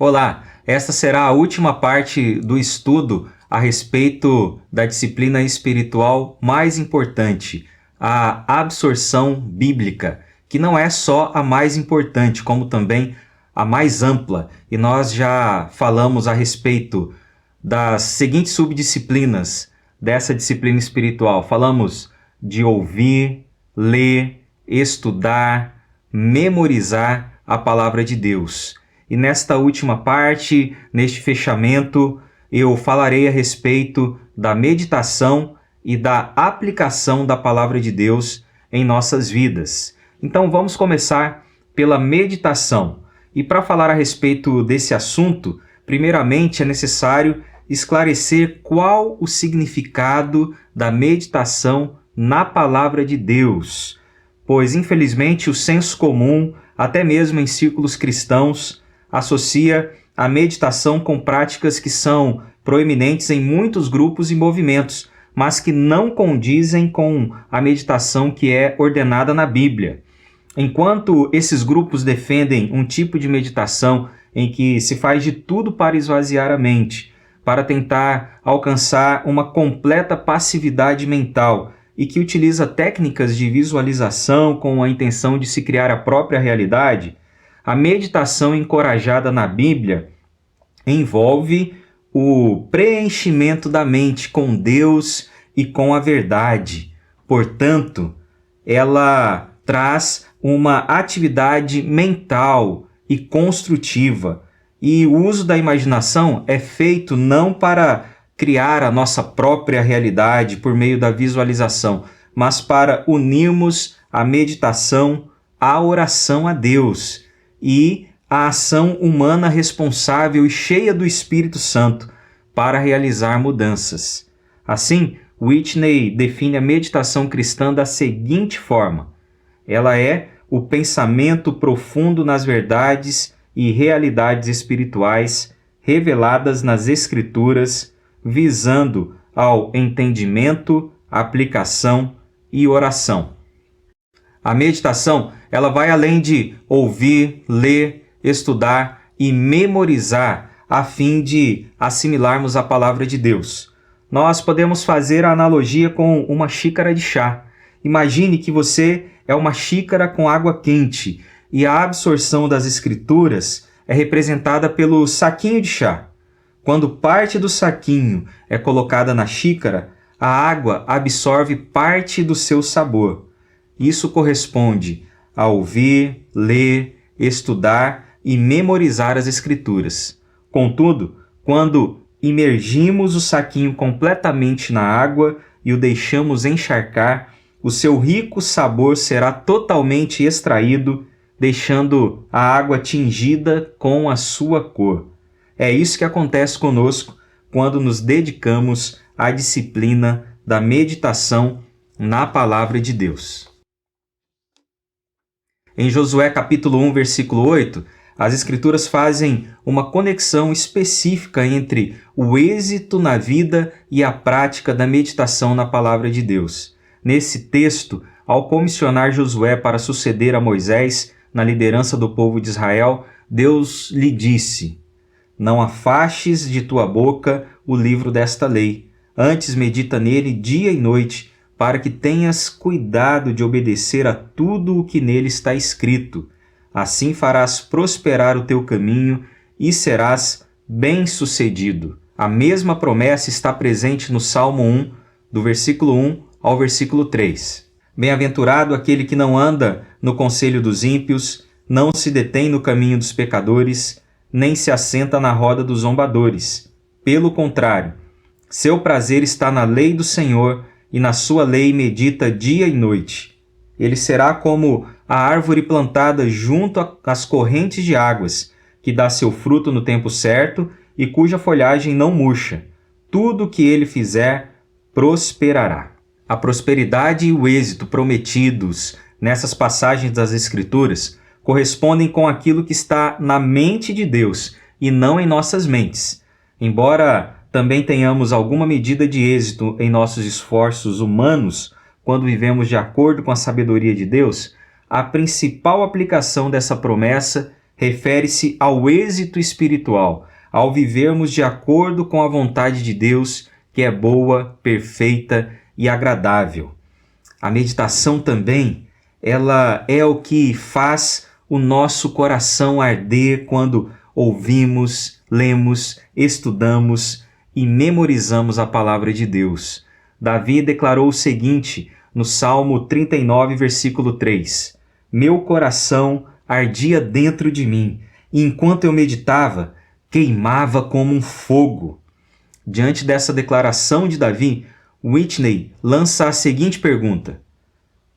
Olá, esta será a última parte do estudo a respeito da disciplina espiritual mais importante, a absorção bíblica, que não é só a mais importante, como também a mais ampla. E nós já falamos a respeito das seguintes subdisciplinas dessa disciplina espiritual. Falamos de ouvir, ler, estudar, memorizar a palavra de Deus. E nesta última parte, neste fechamento, eu falarei a respeito da meditação e da aplicação da palavra de Deus em nossas vidas. Então vamos começar pela meditação. E para falar a respeito desse assunto, primeiramente é necessário esclarecer qual o significado da meditação na palavra de Deus. Pois, infelizmente, o senso comum, até mesmo em círculos cristãos, associa a meditação com práticas que são proeminentes em muitos grupos e movimentos, mas que não condizem com a meditação que é ordenada na Bíblia. Enquanto esses grupos defendem um tipo de meditação em que se faz de tudo para esvaziar a mente, para tentar alcançar uma completa passividade mental e que utiliza técnicas de visualização com a intenção de se criar a própria realidade, a meditação encorajada na Bíblia envolve o preenchimento da mente com Deus e com a verdade. Portanto, ela traz uma atividade mental e construtiva. E o uso da imaginação é feito não para criar a nossa própria realidade por meio da visualização, mas para unirmos a meditação à oração a Deus e a ação humana responsável e cheia do Espírito Santo para realizar mudanças. Assim, Whitney define a meditação cristã da seguinte forma: ela é o pensamento profundo nas verdades e realidades espirituais reveladas nas Escrituras, visando ao entendimento, aplicação e oração. A meditação, ela vai além de ouvir, ler, estudar e memorizar a fim de assimilarmos a palavra de Deus. Nós podemos fazer a analogia com uma xícara de chá. Imagine que você é uma xícara com água quente e a absorção das Escrituras é representada pelo saquinho de chá. Quando parte do saquinho é colocada na xícara, a água absorve parte do seu sabor. Isso corresponde a ouvir, ler, estudar e memorizar as Escrituras. Contudo, quando imergimos o saquinho completamente na água e o deixamos encharcar, o seu rico sabor será totalmente extraído, deixando a água tingida com a sua cor. É isso que acontece conosco quando nos dedicamos à disciplina da meditação na palavra de Deus. Em Josué capítulo 1, versículo 8, as Escrituras fazem uma conexão específica entre o êxito na vida e a prática da meditação na palavra de Deus. Nesse texto, ao comissionar Josué para suceder a Moisés na liderança do povo de Israel, Deus lhe disse: "Não afastes de tua boca o livro desta lei, antes medita nele dia e noite, para que tenhas cuidado de obedecer a tudo o que nele está escrito. Assim farás prosperar o teu caminho e serás bem-sucedido." A mesma promessa está presente no Salmo 1, do versículo 1 ao versículo 3. Bem-aventurado aquele que não anda no conselho dos ímpios, não se detém no caminho dos pecadores, nem se assenta na roda dos zombadores. Pelo contrário, seu prazer está na lei do Senhor, e na sua lei medita dia e noite. Ele será como a árvore plantada junto às correntes de águas, que dá seu fruto no tempo certo e cuja folhagem não murcha. Tudo o que ele fizer prosperará. A prosperidade e o êxito prometidos nessas passagens das Escrituras correspondem com aquilo que está na mente de Deus e não em nossas mentes. Embora também tenhamos alguma medida de êxito em nossos esforços humanos quando vivemos de acordo com a sabedoria de Deus, a principal aplicação dessa promessa refere-se ao êxito espiritual, ao vivermos de acordo com a vontade de Deus, que é boa, perfeita e agradável. A meditação também, ela é o que faz o nosso coração arder quando ouvimos, lemos, estudamos e memorizamos a palavra de Deus. Davi declarou o seguinte no Salmo 39, versículo 3: Meu coração ardia dentro de mim, e enquanto eu meditava, queimava como um fogo. Diante dessa declaração de Davi, Whitney lança a seguinte pergunta: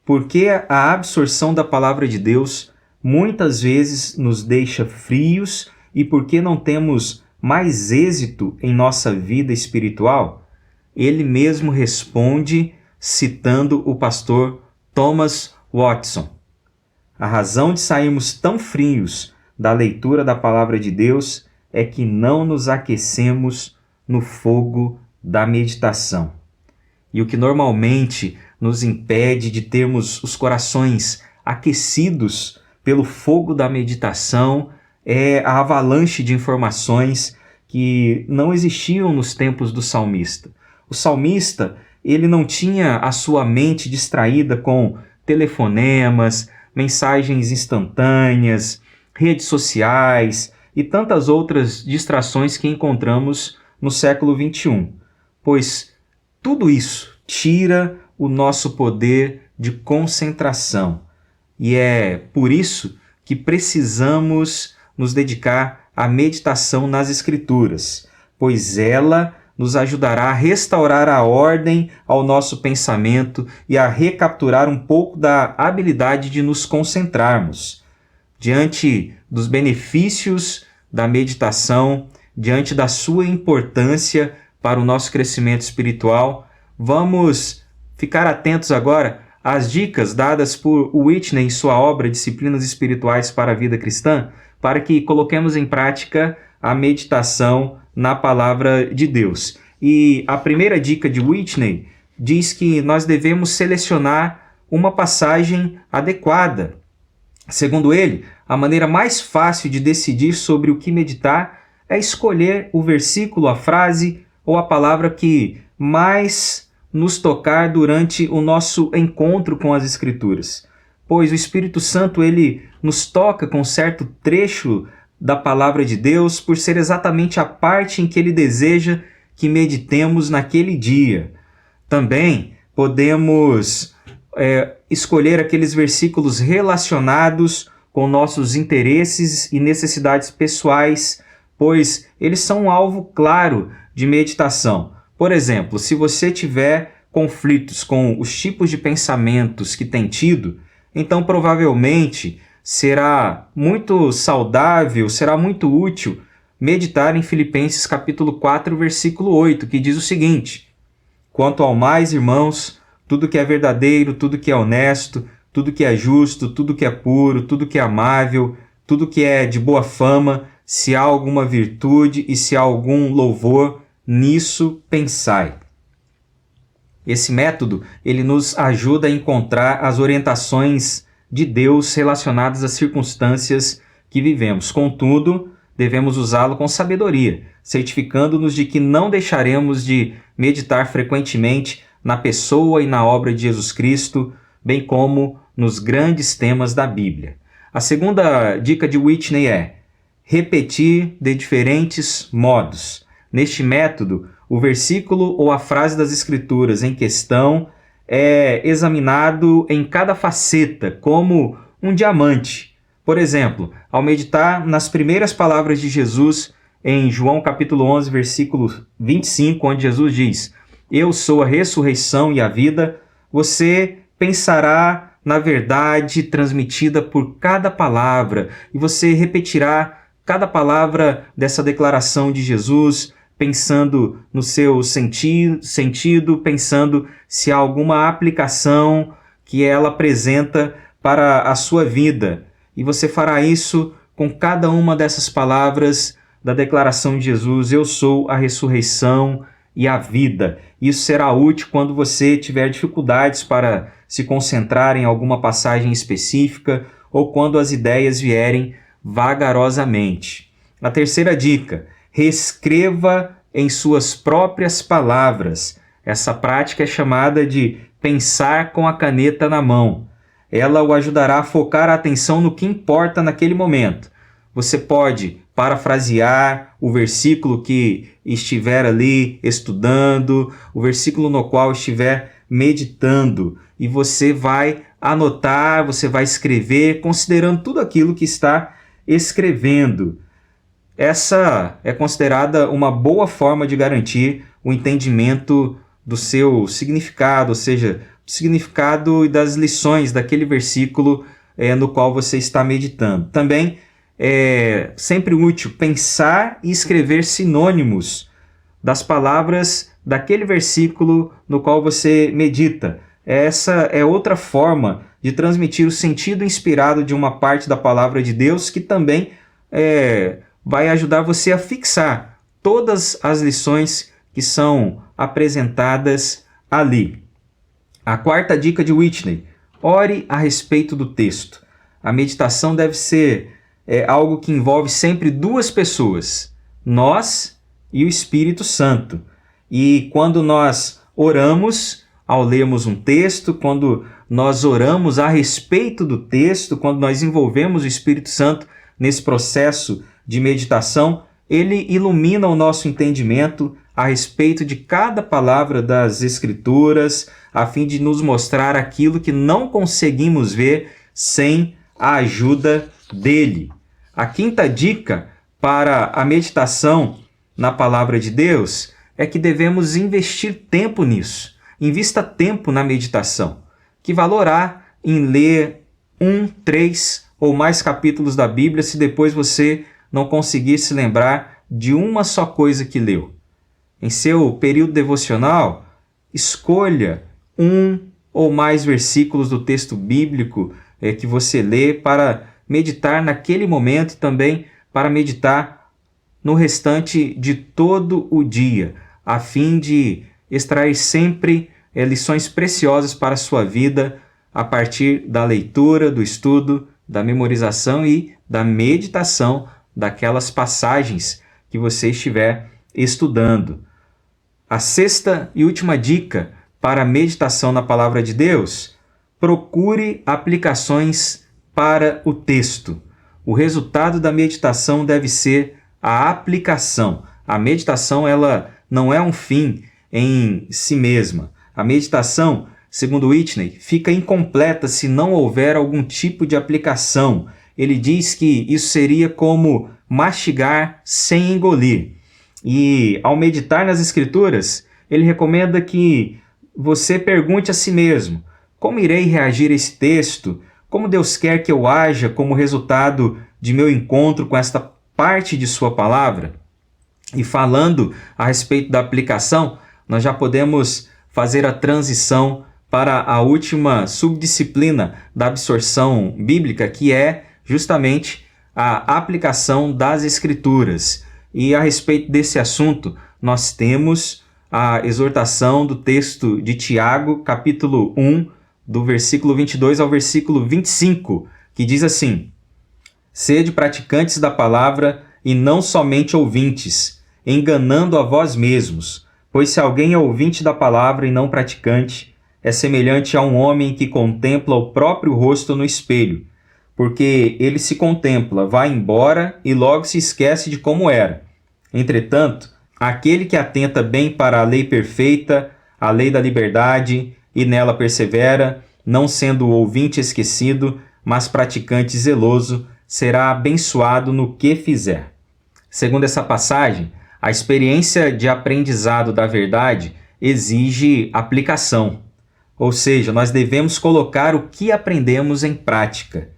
por que a absorção da palavra de Deus muitas vezes nos deixa frios e por que não temos mais êxito em nossa vida espiritual? Ele mesmo responde citando o pastor Thomas Watson. A razão de sairmos tão frios da leitura da palavra de Deus é que não nos aquecemos no fogo da meditação. E o que normalmente nos impede de termos os corações aquecidos pelo fogo da meditação é a avalanche de informações que não existiam nos tempos do salmista. O salmista, ele não tinha a sua mente distraída com telefonemas, mensagens instantâneas, redes sociais e tantas outras distrações que encontramos no século XXI, pois tudo isso tira o nosso poder de concentração. E é por isso que precisamos nos dedicar à meditação nas Escrituras, pois ela nos ajudará a restaurar a ordem ao nosso pensamento e a recapturar um pouco da habilidade de nos concentrarmos. Diante dos benefícios da meditação, diante da sua importância para o nosso crescimento espiritual, vamos ficar atentos agora às dicas dadas por Whitney em sua obra Disciplinas Espirituais para a Vida Cristã, para que coloquemos em prática a meditação na palavra de Deus. E a primeira dica de Whitney diz que nós devemos selecionar uma passagem adequada. Segundo ele, a maneira mais fácil de decidir sobre o que meditar é escolher o versículo, a frase ou a palavra que mais nos tocar durante o nosso encontro com as Escrituras. Pois o Espírito Santo, ele nos toca com certo trecho da palavra de Deus por ser exatamente a parte em que ele deseja que meditemos naquele dia. Também podemos escolher aqueles versículos relacionados com nossos interesses e necessidades pessoais, pois eles são um alvo claro de meditação. Por exemplo, se você tiver conflitos com os tipos de pensamentos que tem tido, então provavelmente será muito saudável, será muito útil meditar em Filipenses capítulo 4, versículo 8, que diz o seguinte: quanto ao mais, irmãos, tudo que é verdadeiro, tudo que é honesto, tudo que é justo, tudo que é puro, tudo que é amável, tudo que é de boa fama, se há alguma virtude e se há algum louvor, nisso pensai. Esse método, ele nos ajuda a encontrar as orientações de Deus relacionadas às circunstâncias que vivemos. Contudo, devemos usá-lo com sabedoria, certificando-nos de que não deixaremos de meditar frequentemente na pessoa e na obra de Jesus Cristo, bem como nos grandes temas da Bíblia. A segunda dica de Whitney é repetir de diferentes modos. Neste método, o versículo ou a frase das Escrituras em questão é examinado em cada faceta, como um diamante. Por exemplo, ao meditar nas primeiras palavras de Jesus em João capítulo 11, versículo 25, onde Jesus diz: eu sou a ressurreição e a vida, você pensará na verdade transmitida por cada palavra e você repetirá cada palavra dessa declaração de Jesus, pensando no seu sentido, pensando se há alguma aplicação que ela apresenta para a sua vida. E você fará isso com cada uma dessas palavras da declaração de Jesus: eu sou a ressurreição e a vida. Isso será útil quando você tiver dificuldades para se concentrar em alguma passagem específica ou quando as ideias vierem vagarosamente. A terceira dica: reescreva em suas próprias palavras. Essa prática é chamada de pensar com a caneta na mão. Ela o ajudará a focar a atenção no que importa naquele momento. Você pode parafrasear o versículo que estiver ali estudando, o versículo no qual estiver meditando, e você vai anotar, você vai escrever, considerando tudo aquilo que está escrevendo. Essa é considerada uma boa forma de garantir o entendimento do seu significado, ou seja, do significado e das lições daquele versículo no qual você está meditando. Também é sempre útil pensar e escrever sinônimos das palavras daquele versículo no qual você medita. Essa é outra forma de transmitir o sentido inspirado de uma parte da palavra de Deus, que também vai ajudar você a fixar todas as lições que são apresentadas ali. A quarta dica de Whitney: ore a respeito do texto. A meditação deve ser algo que envolve sempre duas pessoas, nós e o Espírito Santo. E quando nós oramos, ao lermos um texto, quando nós oramos a respeito do texto, quando nós envolvemos o Espírito Santo nesse processo de meditação, ele ilumina o nosso entendimento a respeito de cada palavra das Escrituras, a fim de nos mostrar aquilo que não conseguimos ver sem a ajuda dele. A quinta dica para a meditação na palavra de Deus é que devemos investir tempo nisso. Invista tempo na meditação. Que valor há em ler 1, 3 ou mais capítulos da Bíblia se depois você não conseguir se lembrar de uma só coisa que leu? Em seu período devocional, escolha 1 ou mais versículos do texto bíblico que você lê para meditar naquele momento e também para meditar no restante de todo o dia, a fim de extrair sempre lições preciosas para a sua vida a partir da leitura, do estudo, da memorização e da meditação daquelas passagens que você estiver estudando. A sexta e última dica para a meditação na palavra de Deus: procure aplicações para o texto. O resultado da meditação deve ser a aplicação. A meditação, ela não é um fim em si mesma. A meditação, segundo Whitney, fica incompleta se não houver algum tipo de aplicação. Ele diz que isso seria como mastigar sem engolir. E ao meditar nas Escrituras, ele recomenda que você pergunte a si mesmo: como irei reagir a esse texto? Como Deus quer que eu haja como resultado de meu encontro com esta parte de sua palavra? E falando a respeito da aplicação, nós já podemos fazer a transição para a última subdisciplina da absorção bíblica, que é justamente a aplicação das Escrituras. E a respeito desse assunto, nós temos a exortação do texto de Tiago, capítulo 1, do versículo 22 ao versículo 25, que diz assim: sede praticantes da palavra e não somente ouvintes, enganando a vós mesmos. Pois se alguém é ouvinte da palavra e não praticante, é semelhante a um homem que contempla o próprio rosto no espelho, porque ele se contempla, vai embora e logo se esquece de como era. Entretanto, aquele que atenta bem para a lei perfeita, a lei da liberdade, e nela persevera, não sendo o ouvinte esquecido, mas praticante zeloso, será abençoado no que fizer. Segundo essa passagem, a experiência de aprendizado da verdade exige aplicação, ou seja, nós devemos colocar o que aprendemos em prática.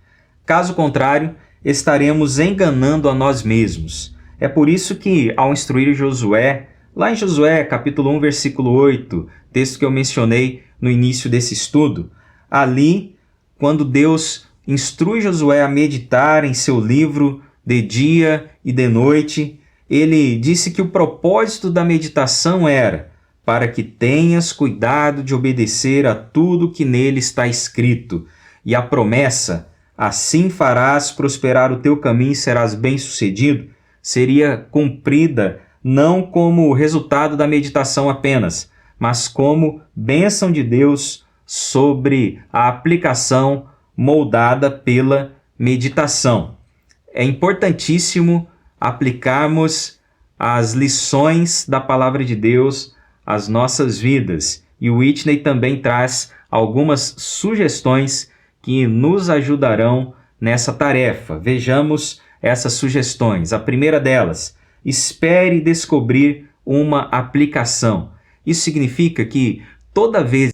Caso contrário, estaremos enganando a nós mesmos. É por isso que, ao instruir Josué, lá em Josué, capítulo 1, versículo 8, texto que eu mencionei no início desse estudo, ali, quando Deus instrui Josué a meditar em seu livro de dia e de noite, ele disse que o propósito da meditação era para que tenhas cuidado de obedecer a tudo que nele está escrito. E a promessa assim farás prosperar o teu caminho e serás bem-sucedido, seria cumprida não como resultado da meditação apenas, mas como bênção de Deus sobre a aplicação moldada pela meditação. É importantíssimo aplicarmos as lições da palavra de Deus às nossas vidas. E o Whitney também traz algumas sugestões que nos ajudarão nessa tarefa. Vejamos essas sugestões. A primeira delas: espere descobrir uma aplicação. Isso significa que toda vez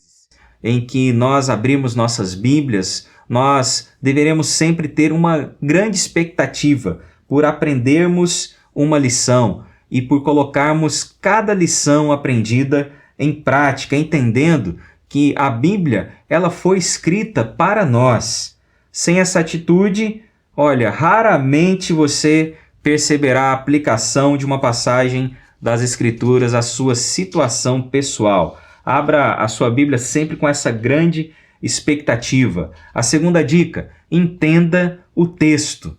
em que nós abrimos nossas Bíblias, nós deveremos sempre ter uma grande expectativa por aprendermos uma lição e por colocarmos cada lição aprendida em prática, entendendo que a Bíblia ela foi escrita para nós. Sem essa atitude, olha, raramente você perceberá a aplicação de uma passagem das Escrituras à sua situação pessoal. Abra a sua Bíblia sempre com essa grande expectativa. A segunda dica: entenda o texto.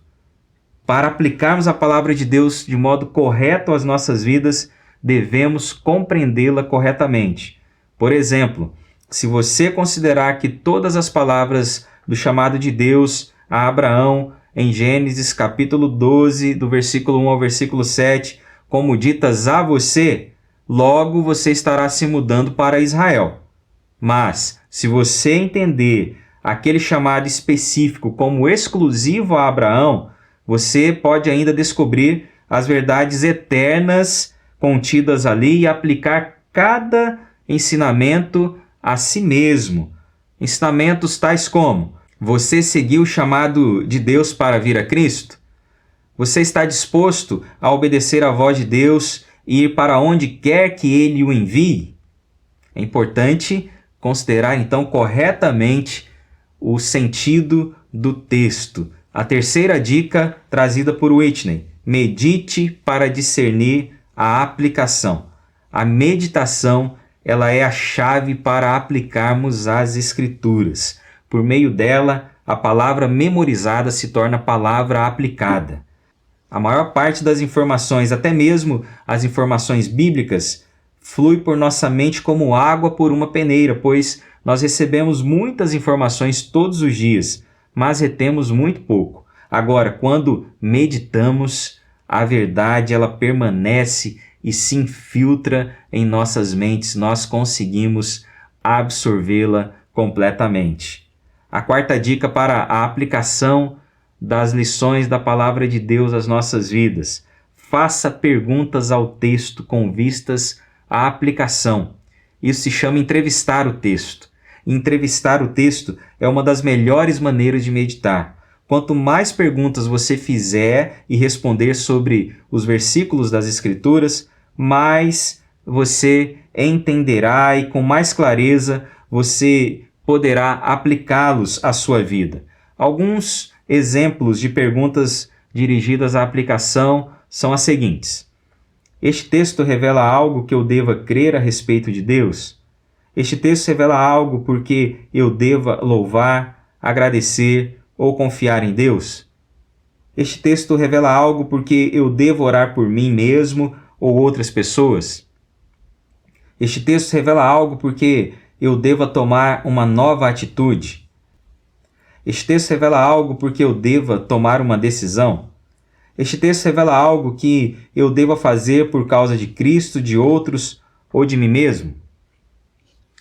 Para aplicarmos a palavra de Deus de modo correto às nossas vidas, devemos compreendê-la corretamente. Por exemplo, se você considerar que todas as palavras do chamado de Deus a Abraão, em Gênesis capítulo 12, do versículo 1 ao versículo 7, como ditas a você, logo você estará se mudando para Israel. Mas, se você entender aquele chamado específico como exclusivo a Abraão, você pode ainda descobrir as verdades eternas contidas ali e aplicar cada ensinamento a si mesmo. Ensinamentos tais como: você seguiu o chamado de Deus para vir a Cristo? Você está disposto a obedecer à voz de Deus e ir para onde quer que Ele o envie? É importante considerar então corretamente o sentido do texto. A terceira dica trazida por Whitney: medite para discernir a aplicação. A meditação ela é a chave para aplicarmos as Escrituras. Por meio dela, a palavra memorizada se torna palavra aplicada. A maior parte das informações, até mesmo as informações bíblicas, flui por nossa mente como água por uma peneira, pois nós recebemos muitas informações todos os dias, mas retemos muito pouco. Agora, quando meditamos, a verdade ela permanece e se infiltra em nossas mentes, nós conseguimos absorvê-la completamente. A quarta dica para a aplicação das lições da palavra de Deus às nossas vidas: faça perguntas ao texto com vistas à aplicação. Isso se chama entrevistar o texto. Entrevistar o texto é uma das melhores maneiras de meditar. Quanto mais perguntas você fizer e responder sobre os versículos das Escrituras, mais você entenderá e com mais clareza você poderá aplicá-los à sua vida. Alguns exemplos de perguntas dirigidas à aplicação são as seguintes: este texto revela algo que eu deva crer a respeito de Deus? Este texto revela algo porque eu deva louvar, agradecer ou confiar em Deus? Este texto revela algo porque eu devo orar por mim mesmo ou outras pessoas? Este texto revela algo porque eu deva tomar uma nova atitude? Este texto revela algo porque eu deva tomar uma decisão? Este texto revela algo que eu deva fazer por causa de Cristo, de outros ou de mim mesmo?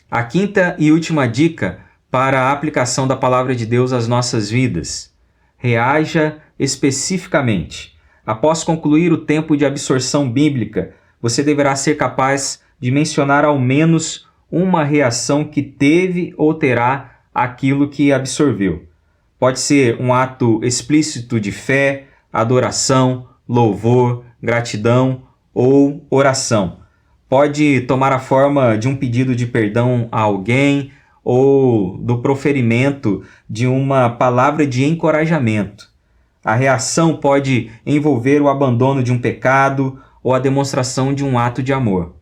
A quinta e última dica para a aplicação da palavra de Deus às nossas vidas: reaja especificamente. Após concluir o tempo de absorção bíblica, você deverá ser capaz de mencionar ao menos uma reação que teve ou terá aquilo que absorveu. Pode ser um ato explícito de fé, adoração, louvor, gratidão ou oração. Pode tomar a forma de um pedido de perdão a alguém ou do proferimento de uma palavra de encorajamento. A reação pode envolver o abandono de um pecado ou a demonstração de um ato de amor.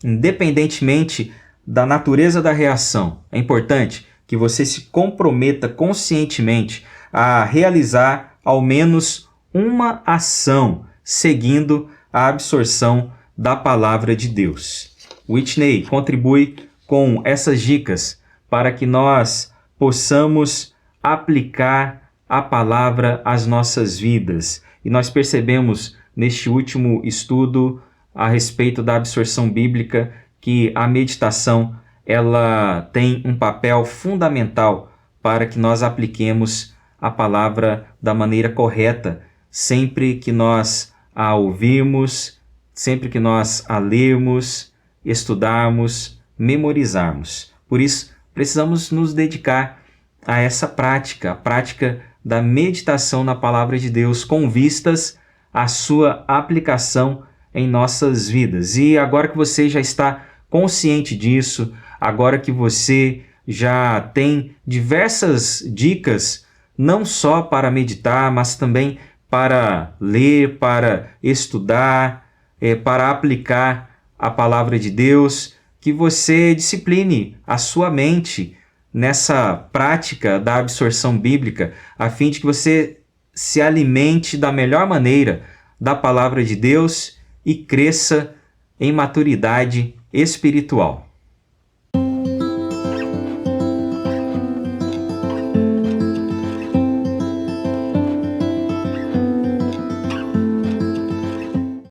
Independentemente da natureza da reação, é importante que você se comprometa conscientemente a realizar ao menos uma ação seguindo a absorção da palavra de Deus. Whitney contribui com essas dicas para que nós possamos aplicar a palavra às nossas vidas. E nós percebemos neste último estudo a respeito da absorção bíblica que a meditação ela tem um papel fundamental para que nós apliquemos a palavra da maneira correta, sempre que nós a ouvirmos, sempre que nós a lermos, estudarmos, memorizarmos. Por isso, precisamos nos dedicar a essa prática, a prática da meditação na palavra de Deus, com vistas à sua aplicação em nossas vidas. E agora que você já está consciente disso, agora que você já tem diversas dicas, não só para meditar, mas também para ler, para estudar, para aplicar a palavra de Deus, que você discipline a sua mente nessa prática da absorção bíblica, a fim de que você se alimente da melhor maneira da palavra de Deus e cresça em maturidade espiritual.